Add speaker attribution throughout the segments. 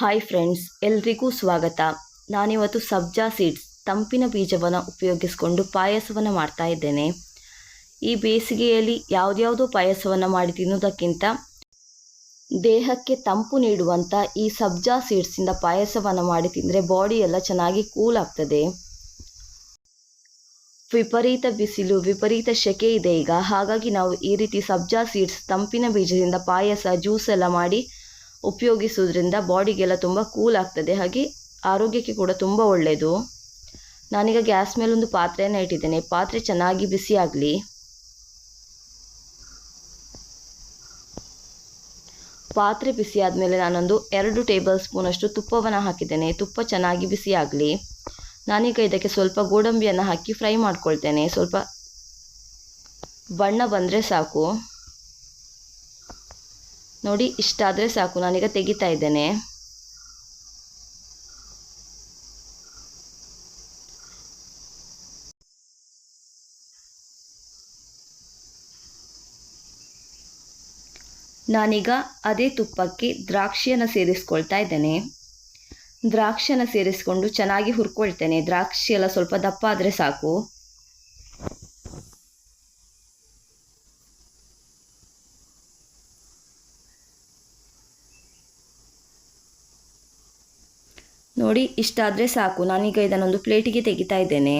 Speaker 1: Hi friends, ಎಲ್ರಿಗೂ ಸ್ವಾಗತ. ನಾನಿವತ್ತು ಸಬ್ಜಾ ಸೀಡ್ಸ್ ತಂಪಿನ ಬೀಜವನ್ನು ಉಪಯೋಗಿಸಿಕೊಂಡು ಪಾಯಸವನ್ನು ಮಾಡ್ತಾ ಇದ್ದೇನೆ. ಈ ಬೇಸಿಗೆಯಲ್ಲಿ ಯಾವುದ್ಯಾವುದೋ ಪಾಯಸವನ್ನು ಮಾಡಿ ತಿನ್ನುವುದಕ್ಕಿಂತ ದೇಹಕ್ಕೆ ತಂಪು ನೀಡುವಂಥ ಈ ಸಬ್ಜಾ ಸೀಡ್ಸಿಂದ ಪಾಯಸವನ್ನು ಮಾಡಿ ತಿಂದರೆ ಬಾಡಿ ಎಲ್ಲ ಚೆನ್ನಾಗಿ ಕೂಲ್ ಆಗ್ತದೆ. ವಿಪರೀತ ಬಿಸಿಲು, ವಿಪರೀತ ಸೆಕೆ ಇದೆ ಈಗ. ಹಾಗಾಗಿ ನಾವು ಈ ರೀತಿ ಸಬ್ಜಾ ಸೀಡ್ಸ್ ತಂಪಿನ ಬೀಜದಿಂದ ಪಾಯಸ, ಜ್ಯೂಸ್ ಎಲ್ಲ ಮಾಡಿ ಉಪಯೋಗಿಸೋದ್ರಿಂದ ಬಾಡಿಗೆಲ್ಲ ತುಂಬ ಕೂಲ್ ಆಗ್ತದೆ, ಹಾಗೆ ಆರೋಗ್ಯಕ್ಕೆ ಕೂಡ ತುಂಬ ಒಳ್ಳೆಯದು. ನಾನೀಗ ಗ್ಯಾಸ್ ಮೇಲೊಂದು ಪಾತ್ರೆಯನ್ನು ಇಟ್ಟಿದ್ದೇನೆ. ಪಾತ್ರೆ ಚೆನ್ನಾಗಿ ಬಿಸಿ ಆಗಲಿ. ಪಾತ್ರೆ ಬಿಸಿ ಆದಮೇಲೆ ನಾನೊಂದು 2 ಟೇಬಲ್ ಸ್ಪೂನಷ್ಟು ತುಪ್ಪವನ್ನು ಹಾಕಿದ್ದೇನೆ. ತುಪ್ಪ ಚೆನ್ನಾಗಿ ಬಿಸಿ ಆಗಲಿ. ನಾನೀಗ ಇದಕ್ಕೆ ಸ್ವಲ್ಪ ಗೋಡಂಬಿಯನ್ನು ಹಾಕಿ ಫ್ರೈ ಮಾಡ್ಕೊಳ್ತೇನೆ. ಸ್ವಲ್ಪ ಬಣ್ಣ ಬಂದರೆ ಸಾಕು. ನೋಡಿ, ಇಷ್ಟಾದರೆ ಸಾಕು. ನಾನೀಗ ತೆಗಿತಾ ಇದ್ದೇನೆ. ನಾನೀಗ ಅದೇ ತುಪ್ಪಕ್ಕೆ ದ್ರಾಕ್ಷಿಯನ್ನು ಸೇರಿಸ್ಕೊಳ್ತಾ ಇದ್ದೇನೆ. ದ್ರಾಕ್ಷಿಯನ್ನು ಸೇರಿಸ್ಕೊಂಡು ಚೆನ್ನಾಗಿ ಹುರ್ಕೊಳ್ತೇನೆ. ದ್ರಾಕ್ಷಿ ಎಲ್ಲ ಸ್ವಲ್ಪ ದಪ್ಪ ಆದರೆ ಸಾಕು. ನೋಡಿ, ಇಷ್ಟಾದರೆ ಸಾಕು. ನಾನೀಗ ಇದನ್ನೊಂದು ಪ್ಲೇಟಿಗೆ ತೆಗಿತಾ ಇದ್ದೇನೆ.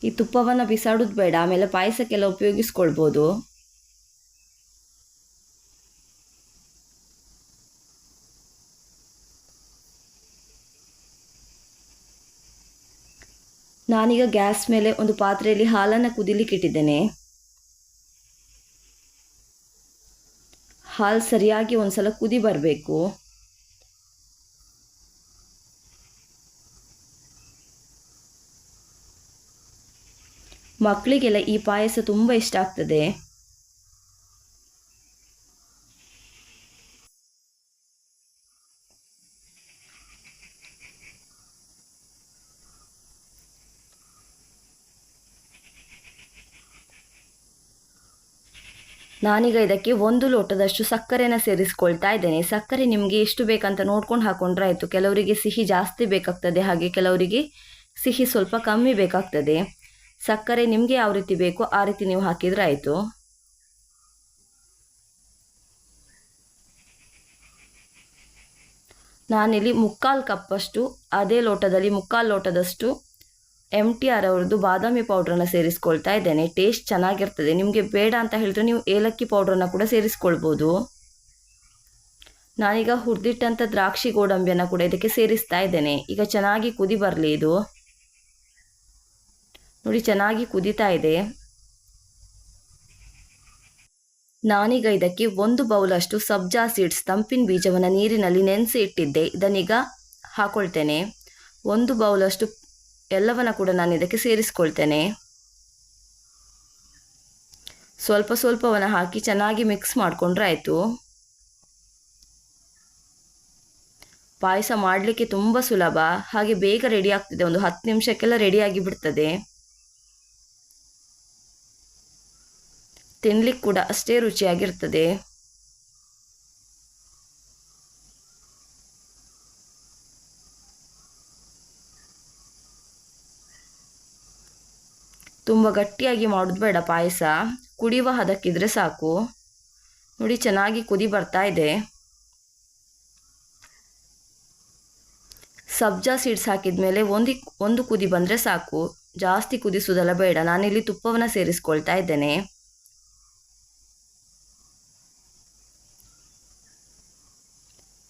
Speaker 1: ಈ ತುಪ್ಪವನ್ನು ಬಿಸಾಡೋದು ಬೇಡ, ಆಮೇಲೆ ಪಾಯಸಕ್ಕೆಲ್ಲ ಉಪಯೋಗಿಸ್ಕೊಳ್ಬೋದು. ನಾನೀಗ ಗ್ಯಾಸ್ ಮೇಲೆ ಒಂದು ಪಾತ್ರೆಯಲ್ಲಿ ಹಾಲನ್ನು ಕುದಿಲಿಕ್ಕೆ ಇಟ್ಟಿದ್ದೇನೆ. ಹಾಲು ಸರಿಯಾಗಿ ಒಂದ್ಸಲ ಕುದಿ ಬರಬೇಕು. ಮಕ್ಕಳಿಗೆಲ್ಲ ಈ ಪಾಯಸ ತುಂಬ ಇಷ್ಟ ಆಗ್ತದೆ. ನಾನೀಗ ಇದಕ್ಕೆ 1 ಲೋಟದಷ್ಟು ಸಕ್ಕರೆಯನ್ನು ಸೇರಿಸ್ಕೊಳ್ತಾ ಇದ್ದೇನೆ. ಸಕ್ಕರೆ ನಿಮಗೆ ಎಷ್ಟು ಬೇಕಂತ ನೋಡ್ಕೊಂಡು ಹಾಕೊಂಡ್ರೆ ಆಯಿತು. ಕೆಲವರಿಗೆ ಸಿಹಿ ಜಾಸ್ತಿ ಬೇಕಾಗ್ತದೆ, ಹಾಗೆ ಕೆಲವರಿಗೆ ಸಿಹಿ ಸ್ವಲ್ಪ ಕಮ್ಮಿ ಬೇಕಾಗ್ತದೆ. ಸಕ್ಕರೆ ನಿಮಗೆ ಯಾವ ರೀತಿ ಬೇಕೋ ಆ ರೀತಿ ನೀವು ಹಾಕಿದರೆ ಆಯಿತು. ನಾನಿಲ್ಲಿ 3/4 ಕಪ್ಪಷ್ಟು, ಅದೇ ಲೋಟದಲ್ಲಿ 3/4 ಲೋಟದಷ್ಟು MTR ಅವರದ್ದು ಬಾದಾಮಿ ಪೌಡ್ರನ್ನು ಸೇರಿಸ್ಕೊಳ್ತಾ ಇದ್ದೇನೆ. ಟೇಸ್ಟ್ ಚೆನ್ನಾಗಿರ್ತದೆ. ನಿಮಗೆ ಬೇಡ ಅಂತ ಹೇಳಿದ್ರೆ ನೀವು ಏಲಕ್ಕಿ ಪೌಡ್ರನ್ನು ಕೂಡ ಸೇರಿಸ್ಕೊಳ್ಬೋದು. ನಾನೀಗ ಹುರಿದಿಟ್ಟಂಥ ದ್ರಾಕ್ಷಿ ಗೋಡಂಬಿಯನ್ನು ಕೂಡ ಇದಕ್ಕೆ ಸೇರಿಸ್ತಾ ಇದ್ದೇನೆ. ಈಗ ಚೆನ್ನಾಗಿ ಕುದಿ ಬರಲಿ ಇದು. ನೋಡಿ, ಚೆನ್ನಾಗಿ ಕುದೀತಾ ಇದೆ. ನಾನೀಗ ಇದಕ್ಕೆ 1 ಬೌಲಷ್ಟು ಸಬ್ಜಾ ಸೀಡ್ಸ್ ತಂಪಿನ ಬೀಜವನ್ನು ನೀರಿನಲ್ಲಿ ನೆನೆಸಿ ಇಟ್ಟಿದ್ದೆ. ಇದನ್ನೀಗ ಹಾಕೊಳ್ತೇನೆ. 1 ಬೌಲಷ್ಟು ಎಲ್ಲವನ್ನು ಕೂಡ ನಾನು ಇದಕ್ಕೆ ಸೇರಿಸ್ಕೊಳ್ತೇನೆ. ಸ್ವಲ್ಪ ಸ್ವಲ್ಪವನ್ನು ಹಾಕಿ ಚೆನ್ನಾಗಿ ಮಿಕ್ಸ್ ಮಾಡಿಕೊಂಡ್ರೆ ಆಯಿತು. ಪಾಯಸ ಮಾಡಲಿಕ್ಕೆ ತುಂಬ ಸುಲಭ, ಹಾಗೆ ಬೇಗ ರೆಡಿ ಆಗ್ತದೆ. ಒಂದು 10 ನಿಮಿಷಕ್ಕೆಲ್ಲ ರೆಡಿಯಾಗಿ ಬಿಡ್ತದೆ. ತಿನ್ಲಿಕ್ಕೆ ಕೂಡ ಅಷ್ಟೇ ರುಚಿಯಾಗಿರ್ತದೆ. ತುಂಬ ಗಟ್ಟಿಯಾಗಿ ಮಾಡೋದು ಬೇಡ. ಪಾಯಸ ಕುಡಿಯುವ ಹದಕ್ಕಿದ್ರೆ ಸಾಕು. ನೋಡಿ, ಚೆನ್ನಾಗಿ ಕುದಿ ಬರ್ತಾ ಇದೆ. ಸಬ್ಜಾ ಸೀಡ್ಸ್ ಹಾಕಿದ ಮೇಲೆ ಒಂದು ಕುದಿ ಬಂದರೆ ಸಾಕು. ಜಾಸ್ತಿ ಕುದಿಸೋದೆಲ್ಲ ಬೇಡ. ನಾನಿಲ್ಲಿ ತುಪ್ಪವನ್ನು ಸೇರಿಸ್ಕೊಳ್ತಾ ಇದ್ದೇನೆ.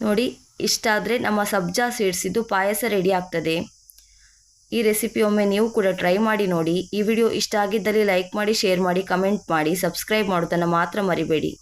Speaker 1: ನೋಡಿ, ಇಷ್ಟಾದರೆ ನಮ್ಮ ಸಬ್ಜಾ ಸೀಡ್ಸಿದ್ದು ಪಾಯಸ ರೆಡಿ ಆಗ್ತದೆ. ಈ ರೆಸಿಪಿ ಒಮ್ಮೆ ನೀವು ಕೂಡ ಟ್ರೈ ಮಾಡಿ ನೋಡಿ. ಈ ವಿಡಿಯೋ ಇಷ್ಟ ಆಗಿದ್ದಲ್ಲಿ ಲೈಕ್ ಮಾಡಿ, ಶೇರ್ ಮಾಡಿ, ಕಮೆಂಟ್ ಮಾಡಿ, ಸಬ್ಸ್ಕ್ರೈಬ್ ಮಾಡೋದನ್ನು ಮಾತ್ರ ಮರಿಬೇಡಿ.